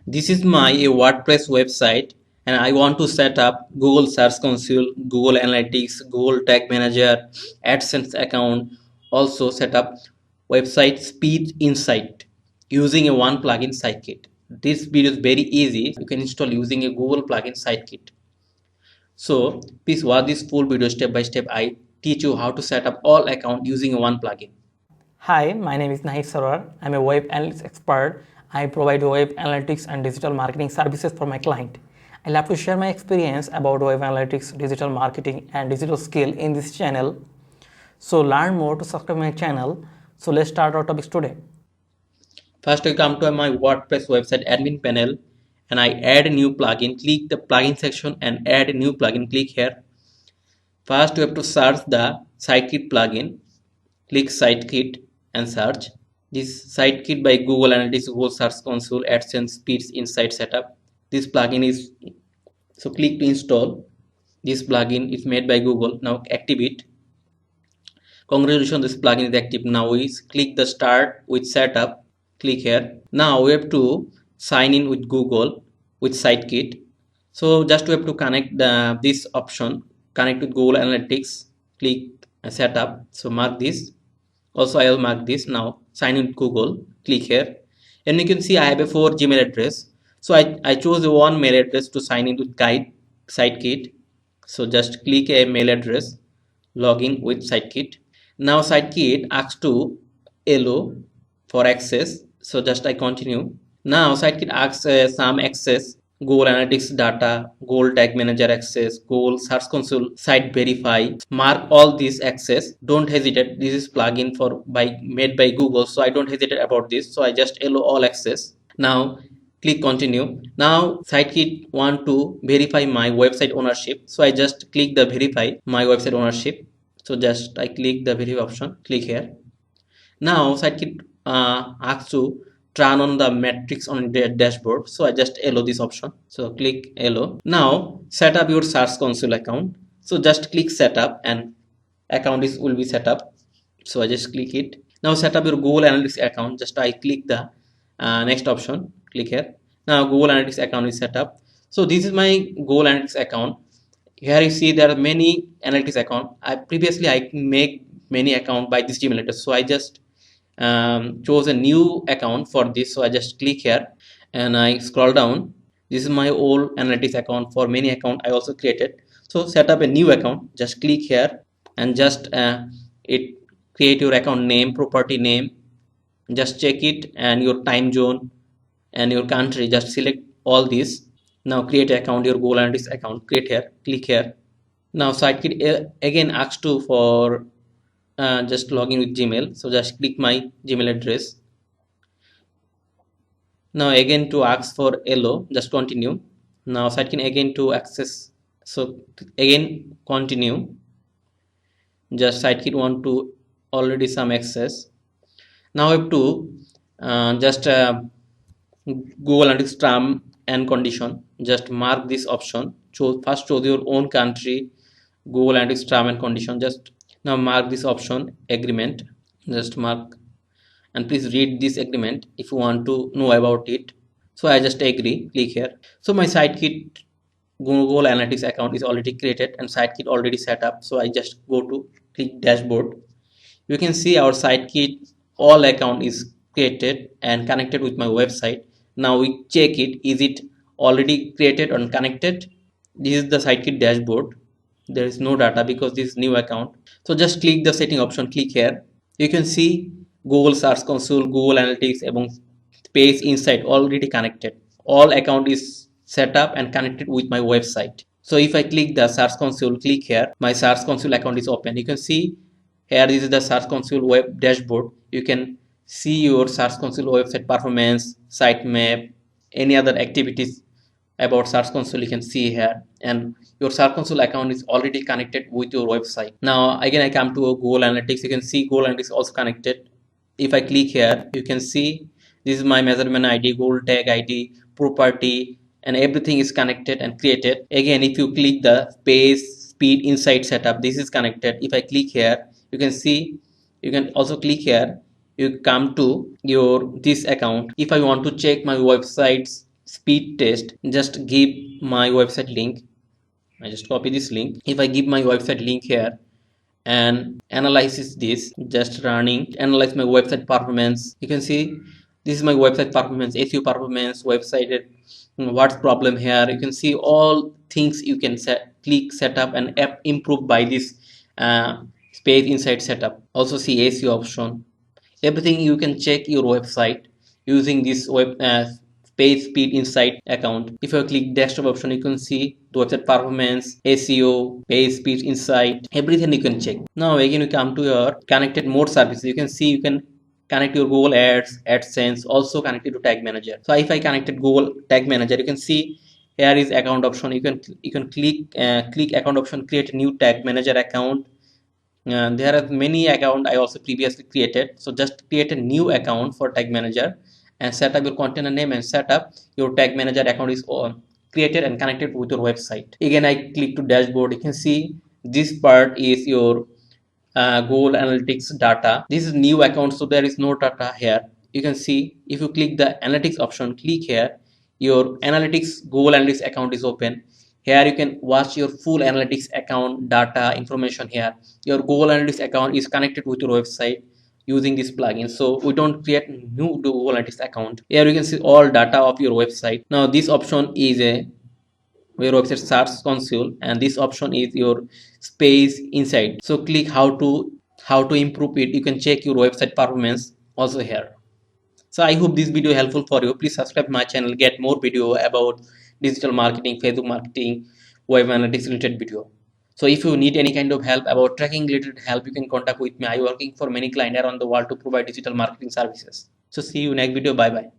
This is my WordPress website and I want to set up Google Search Console, Google Analytics, Google Tag Manager, AdSense account. Also set up website speed insight using a one plugin sitekit. This video is very easy. You can install using a Google plugin sitekit. So please watch this full video step by step. I teach you how to set up all account using a one plugin. Hi, my name is Sarowar. I'm a web analytics expert. I provide web analytics and digital marketing services for my client. I love to share my experience about web analytics, digital marketing, and digital skill in this channel. So learn more to subscribe my channel. So let's start our topics today. First, I come to my WordPress website admin panel and I add a new plugin. Click the plugin section and add a new plugin. Click here. First, you have to search the sitekit plugin. Click sitekit and search. This sitekit by Google Analytics, Google Search Console, AdSense, Speeds, Insight Setup. This plugin is, so click to install. This plugin is made by Google. Now activate. Congratulations, this plugin is active. Now we click the start with setup. Click here. Now we have to sign in with Google with sitekit. So just we have to connect this option, connect with Google Analytics. Click setup. So mark this. Also I will mark this. Now sign in with Google. Click here and you can see I have a 4 Gmail address. So I chose one mail address to sign in with sitekit. So just click a mail address, login with sitekit. Now sitekit asks to allow for access. So just I continue. Now sitekit asks some access, Google Analytics data, Google Tag Manager access, Google Search Console site verify. Mark all these access. Don't hesitate. This is plugin made by Google, so I don't hesitate about this. So I just allow all access. Now click continue. Now sitekit want to verify my website ownership. So I just click the verify my website ownership. So just I click the verify option. Click here. Now sitekit asks to turn on the metrics on the dashboard. So I just allow this option. So click allow. Now set up your Search Console account. So just click setup and account will be set up. So I just click it. Now set up your Google Analytics account. Just I click the next option. Click here. Now Google Analytics account is set up. So this is my Google Analytics account. Here you see there are many analytics account. I make many account by this Gmail address. So I just chose a new account for this. So I just click here and I scroll down. This is my old analytics account. For many account I also created. So set up a new account. Just click here and just create your account name, property name. Just check it and your time zone and your country. Just select all these. Now create account, your Google Analytics account. Create here. Click here. Now sitekit again asks to for just login with Gmail. So just click my Gmail address. Now again to ask for allow, just continue. Now sitekit again to access. So again continue. Just sitekit want to already some access. Now I have to Google Analytics term and condition. Just mark this option. First choose your own country, Google Analytics term and condition. Just now mark this option agreement. Just mark and please read this agreement if you want to know about it. So I just agree. Click here. So my sitekit Google Analytics account is already created and sitekit already set up. So I just go to click dashboard. You can see our sitekit all account is created and connected with my website. Now we check it, is it already created and connected? This is the sitekit dashboard. There is no data because this is new account. So just click the setting option. Click here. You can see Google Search Console, Google Analytics and Page Insight already connected. All account is set up and connected with my website. So if I click the Search Console, click here, my Search Console account is open. You can see here, this is the Search Console web dashboard. You can see your Search Console website performance, sitemap, any other activities about Search Console you can see here, and your Search Console account is already connected with your website. Now again I come to Google Analytics. You can see Google Analytics also connected. If I click here, you can see this is my measurement ID, Google Tag ID, property, and everything is connected and created. Again, if you click the Page Speed Insight Setup, this is connected. If I click here, you can see, you can also click here, you come to your this account. If I want to check my website's speed test, just give my website link. I just copy this link. If I give my website link here and analyzes this, just running, analyze my website performance, you can see this is my website performance, SEO performance, website, what's problem here. You can see all things you can click setup and app improve by this space inside setup. Also see SEO option, everything you can check your website using this web PageSpeed Insight account. If you click desktop option, you can see the website performance, SEO, PageSpeed Insight, everything you can check. Now again, you come to your connected more services. You can see you can connect your Google Ads, AdSense, also connected to Tag Manager. So if I connected Google Tag Manager, you can see here is account option. You can click account option, create a new Tag Manager account. There are many account I also previously created, so just create a new account for Tag Manager and set up your container name and set up your Tag Manager account is created and connected with your website. Again, I click to dashboard. You can see this part is your Google Analytics data. This is new account, so there is no data here. You can see if you click the analytics option, click here, your analytics Google Analytics account is open. Here you can watch your full analytics account data information. Here your Google Analytics account is connected with your website using this plugin, so we don't create new Google Analytics account. Here you can see all data of your website. Now this option is a your website search console, and this option is your space inside. So click how to improve it. You can check your website performance also here. So I hope this video helpful for you. Please subscribe my channel, get more video about digital marketing, Facebook marketing, web analytics related video. So if you need any kind of help about tracking related help, you can contact with me. I working for many clients around the world to provide digital marketing services. So see you next video. Bye bye.